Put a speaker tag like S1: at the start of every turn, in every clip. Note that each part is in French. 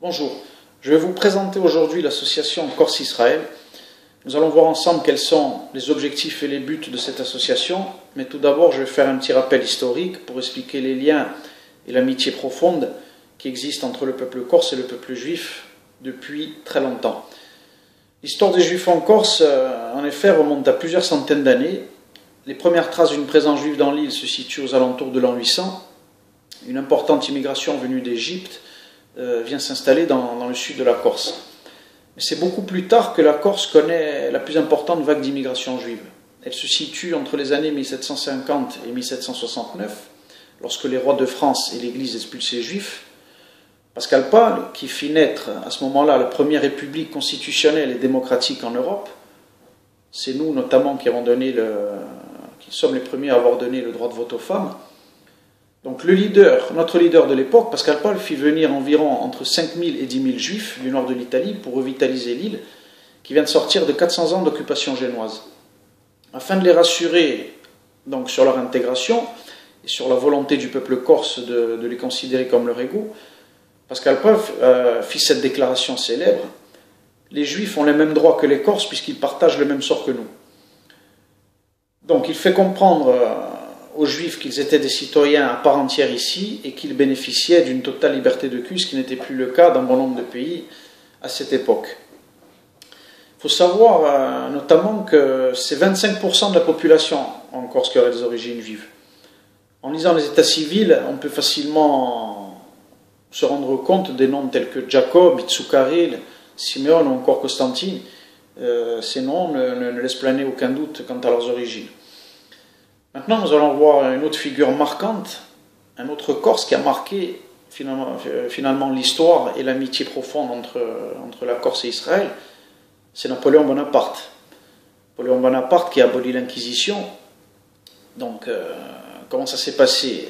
S1: Bonjour, je vais vous présenter aujourd'hui l'association Corse Israël. Nous allons voir ensemble quels sont les objectifs et les buts de cette association, mais tout d'abord je vais faire un petit rappel historique pour expliquer les liens et l'amitié profonde qui existent entre le peuple corse et le peuple juif depuis très longtemps. L'histoire des Juifs en Corse, en effet, remonte à plusieurs centaines d'années. Les premières traces d'une présence juive dans l'île se situent aux alentours de l'an 800. Une importante immigration venue d'Égypte vient s'installer dans le sud de la Corse. Mais c'est beaucoup plus tard que la Corse connaît la plus importante vague d'immigration juive. Elle se situe entre les années 1750 et 1769, lorsque les rois de France et l'Église expulsent les Juifs. Pascal Pal, qui fit naître à ce moment-là la première république constitutionnelle et démocratique en Europe, c'est nous notamment qui sommes les premiers à avoir donné le droit de vote aux femmes. Donc notre leader de l'époque, Pascal Pal, fit venir environ entre 5 000 et 10 000 juifs du nord de l'Italie pour revitaliser l'île, qui vient de sortir de 400 ans d'occupation génoise. Afin de les rassurer donc, sur leur intégration et sur la volonté du peuple corse de les considérer comme leur égaux, Pascal Pal fit cette déclaration célèbre: « Les juifs ont les mêmes droits que les Corses puisqu'ils partagent le même sort que nous. » Donc il fait comprendre aux Juifs qu'ils étaient des citoyens à part entière ici et qu'ils bénéficiaient d'une totale liberté de culte, ce qui n'était plus le cas dans bon nombre de pays à cette époque. Il faut savoir notamment que c'est 25% de la population en Corse qui aurait des origines juives. En lisant les états civils, on peut facilement se rendre compte des noms tels que Jacob, Itsukaril, Simeon ou encore Constantine. Ces noms ne laissent planer aucun doute quant à leurs origines. Maintenant, nous allons voir une autre figure marquante, un autre Corse qui a marqué finalement l'histoire et l'amitié profonde entre la Corse et Israël. C'est Napoléon Bonaparte. Napoléon Bonaparte qui a aboli l'Inquisition. Donc, comment ça s'est passé?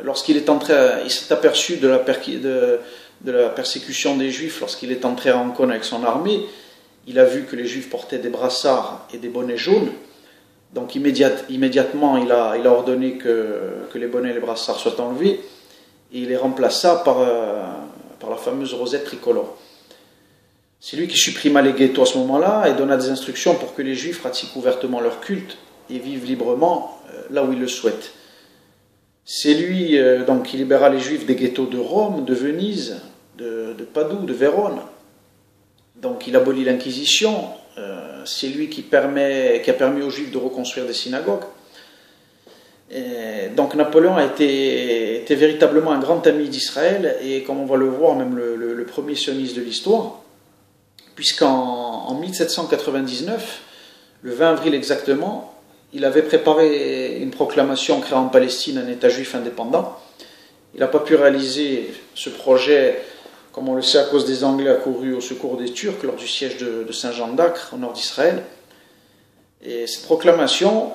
S1: Lorsqu'il s'est aperçu de la persécution des Juifs, lorsqu'il est entré à Ancône avec son armée, il a vu que les Juifs portaient des brassards et des bonnets jaunes. Donc immédiatement, il a ordonné que les bonnets et les brassards soient enlevés, et il les remplaça par la fameuse rosette tricolore. C'est lui qui supprima les ghettos à ce moment-là et donna des instructions pour que les Juifs pratiquent ouvertement leur culte et vivent librement là où ils le souhaitent. C'est lui donc qui libéra les Juifs des ghettos de Rome, de Venise, de Padoue, de Vérone. Donc il abolit l'Inquisition. C'est lui qui a permis aux Juifs de reconstruire des synagogues. Donc Napoléon était véritablement un grand ami d'Israël et, comme on va le voir, même le premier sioniste de l'histoire, puisqu'en 1799, le 20 avril exactement, il avait préparé une proclamation créant en Palestine un État juif indépendant. Il n'a pas pu réaliser ce projet, comme on le sait, à cause des Anglais accourus au secours des Turcs lors du siège de Saint-Jean d'Acre, au nord d'Israël. Et cette proclamation,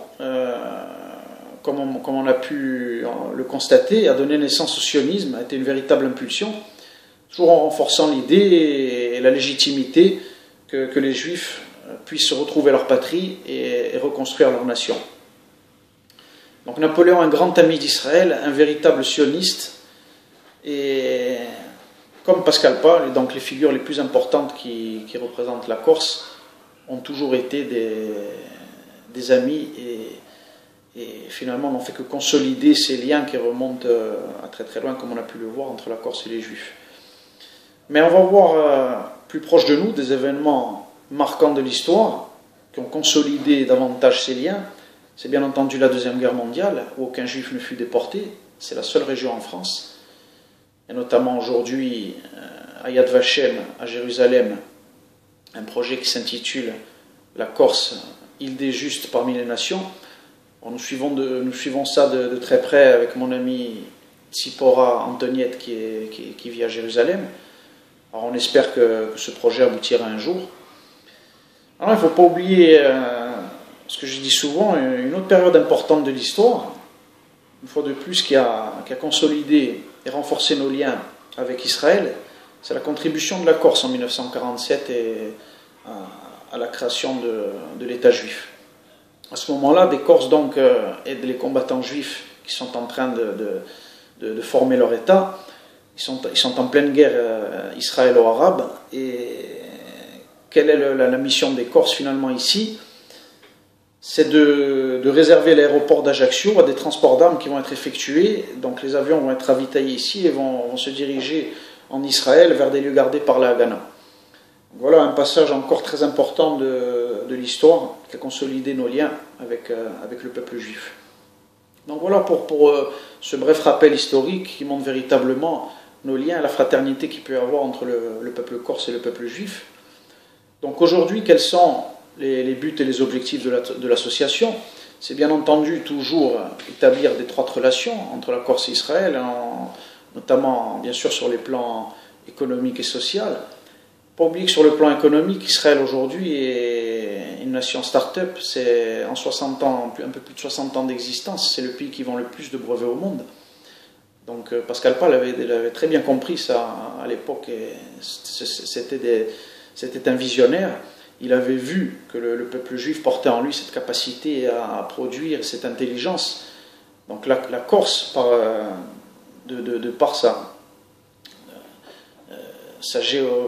S1: comme on a pu le constater, a donné naissance au sionisme, a été une véritable impulsion, toujours en renforçant l'idée et la légitimité que les Juifs puissent retrouver leur patrie et reconstruire leur nation. Donc Napoléon, un grand ami d'Israël, un véritable sioniste, et comme Pascal Pal, donc les figures les plus importantes qui représentent la Corse ont toujours été des amis et finalement n'ont fait que consolider ces liens qui remontent à très très loin, comme on a pu le voir, entre la Corse et les Juifs. Mais on va voir plus proche de nous des événements marquants de l'histoire qui ont consolidé davantage ces liens. C'est bien entendu la Deuxième Guerre mondiale, où aucun Juif ne fut déporté. C'est la seule région en France. Et notamment aujourd'hui, à Yad Vashem, à Jérusalem, un projet qui s'intitule La Corse, île des justes parmi les nations. Nous suivons ça de très près avec mon amie Tsipora Antoniette qui vit à Jérusalem. Alors on espère que ce projet aboutira un jour. Alors il ne faut pas oublier, ce que je dis souvent, une autre période importante de l'histoire, une fois de plus, qui a consolidé et renforcé nos liens avec Israël, c'est la contribution de la Corse en 1947 et à la création de l'État juif. À ce moment-là, des Corses donc aident les combattants juifs qui sont en train de former leur État ils sont en pleine guerre israélo-arabe. Et quelle est la mission des Corses finalement ici? C'est de réserver l'aéroport d'Ajaccio à des transports d'armes qui vont être effectués. Donc les avions vont être ravitaillés ici et vont se diriger en Israël vers des lieux gardés par la Haganah. Voilà un passage encore très important de l'histoire qui a consolidé nos liens avec le peuple juif. Donc voilà pour ce bref rappel historique qui montre véritablement nos liens, la fraternité qu'il peut y avoir entre le peuple corse et le peuple juif. Donc aujourd'hui, quels sont les buts et les objectifs de l'association? C'est bien entendu toujours établir d'étroites relations entre la Corse et Israël, notamment bien sûr sur les plans économiques et sociaux. Pas oublier que sur le plan économique, Israël aujourd'hui est une nation start-up. C'est en 60 ans, un peu plus de 60 ans d'existence, c'est le pays qui vend le plus de brevets au monde. Donc Pascal Pal avait très bien compris ça à l'époque. C'était un visionnaire. Il avait vu que le peuple juif portait en lui cette capacité à produire, cette intelligence. Donc la Corse, par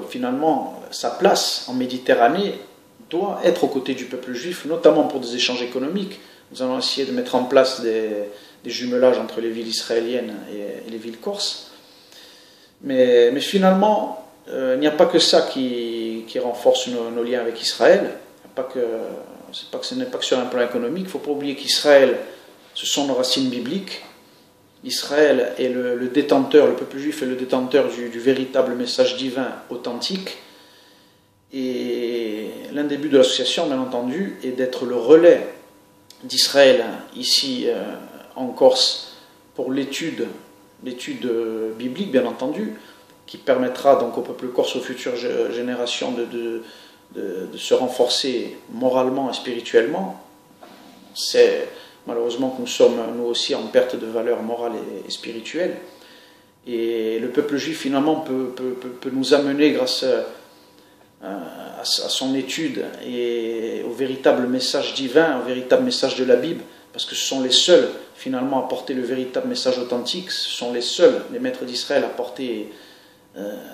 S1: finalement, sa place en Méditerranée doit être aux côtés du peuple juif, notamment pour des échanges économiques. Nous allons essayer de mettre en place des jumelages entre les villes israéliennes et les villes corses. Mais finalement, il n'y a pas que ça qui renforce nos liens avec Israël. Ce n'est pas que sur un plan économique. Il ne faut pas oublier qu'Israël, ce sont nos racines bibliques. Israël est le détenteur, le peuple juif est le détenteur du véritable message divin authentique. Et l'un des buts de l'association, bien entendu, est d'être le relais d'Israël ici en Corse pour l'étude biblique, bien entendu, qui permettra donc au peuple corse, aux futures générations de se renforcer moralement et spirituellement. C'est malheureusement que nous sommes nous aussi en perte de valeur morale et spirituelle. Et le peuple juif finalement peut nous amener grâce à son étude et au véritable message divin, au véritable message de la Bible, parce que ce sont les seuls finalement à porter le véritable message authentique, ce sont les seuls, les maîtres d'Israël,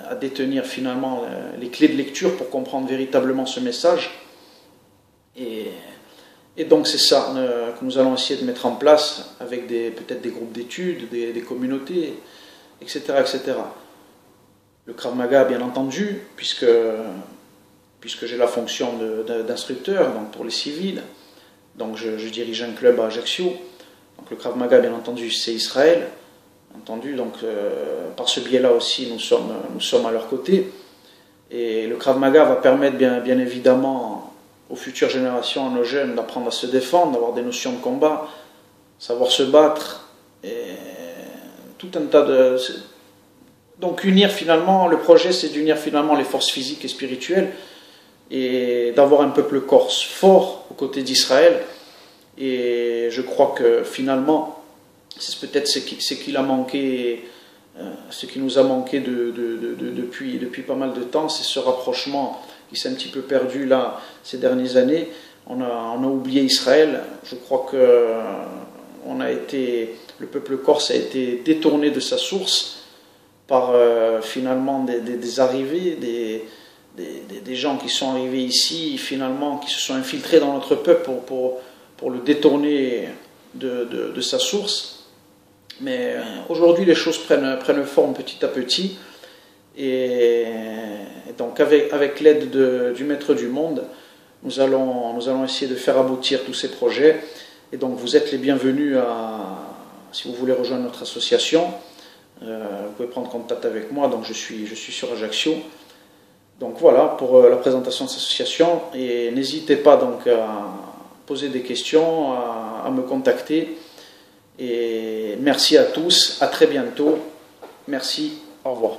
S1: à détenir finalement les clés de lecture pour comprendre véritablement ce message. Et donc c'est ça que nous allons essayer de mettre en place avec peut-être des groupes d'études, des communautés, etc., etc. Le Krav Maga, bien entendu, puisque j'ai la fonction d'instructeur, donc pour les civils, donc je dirige un club à Ajaccio. Donc le Krav Maga, bien entendu, c'est Israël. Entendu, donc par ce biais-là aussi, nous sommes à leur côté. Et le Krav Maga va permettre bien évidemment aux futures générations, à nos jeunes, d'apprendre à se défendre, d'avoir des notions de combat, savoir se battre, et tout un tas de... Donc unir finalement, le projet c'est d'unir finalement les forces physiques et spirituelles, et d'avoir un peuple corse fort aux côtés d'Israël. Et je crois que finalement, c'est peut-être ce qui nous a manqué depuis pas mal de temps, c'est ce rapprochement qui s'est un petit peu perdu là ces dernières années. On a oublié Israël. Je crois que le peuple corse a été détourné de sa source par finalement des arrivées, des gens qui sont arrivés ici, finalement qui se sont infiltrés dans notre peuple pour le détourner de sa source. Mais aujourd'hui les choses prennent forme petit à petit. Et donc avec l'aide du Maître du Monde, nous allons essayer de faire aboutir tous ces projets. Et donc vous êtes les bienvenus si vous voulez rejoindre notre association, vous pouvez prendre contact avec moi. Donc je suis sur Ajaccio. Donc voilà pour la présentation de cette association. Et n'hésitez pas donc à poser des questions, à me contacter. Et merci à tous, à très bientôt. Merci, au revoir.